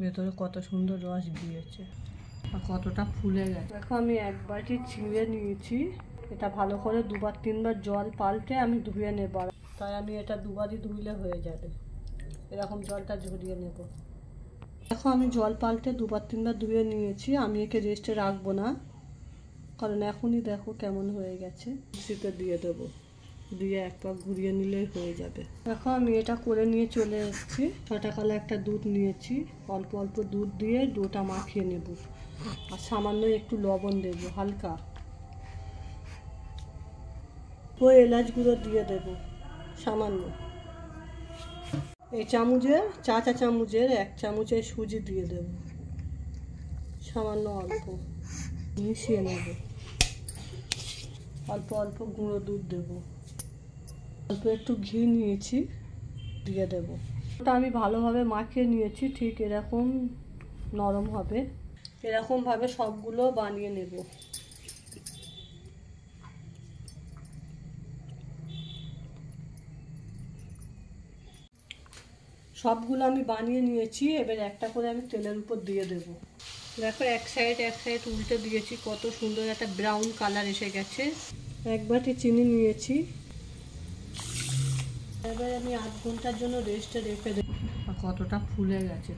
ভেতরে কত সুন্দর রস দিয়েছে আর কতটা ফুলে গেছে। দেখো আমি এক বাটি চিড়ে নিয়েছি, এটা ভালো করে দুবার তিনবার জল পাল্টে আমি ধুয়ে নেব, তাই আমি এটা দুবারই ধুইলে হয়ে যাবে। এরকম জলটা ঝরিয়ে নেব। দেখো আমি জল পাল্টে দুবার তিনবার ধুয়ে নিয়েছি, আমি একে রেস্টে রাখবো না, কারণ এখনই দেখো কেমন হয়ে গেছে। মিক্সিতে দিয়ে দেবো, দিয়ে এক পাক ঘুরিয়ে নিলেই হয়ে যাবে। দেখো আমি এটা করে নিয়ে চলে এসেছি। ছটা কালা একটা দুধ নিয়েছি, অল্প অল্প দুধ দিয়ে ডোটা মাখিয়ে নেব, আর সামান্য একটু লবণ দেবো হালকা, ওই এলাচ গুঁড়ো দিয়ে দেবো সামান্য। এই চামচের চা চামচের 1 চামচের সুজি দিয়ে দেব, সামান্য অল্প মিশিয়ে নেব। অল্প অল্প গুঁড়ো দুধ দেব, অল্প একটু ঘি নিয়েছি দিয়ে দেব। ওটা আমি ভালোভাবে মাখিয়ে নিয়েছি, ঠিক এরকম নরম হবে। এরকমভাবে সবগুলো বানিয়ে নেব। সবগুলো আমি বানিয়ে নিয়েছি, এবার একটা করে আমি তেলের উপর দিয়ে দেব। দেখো এক সাইড উল্টে দিয়েছি, কত সুন্দর একটা ব্রাউন কালার এসে গেছে। এক বাটি চিনি নিয়েছি, এবার আমি 8 ঘন্টার জন্য রেস্টে রেখে দেব। কতটা ফুলে গেছে।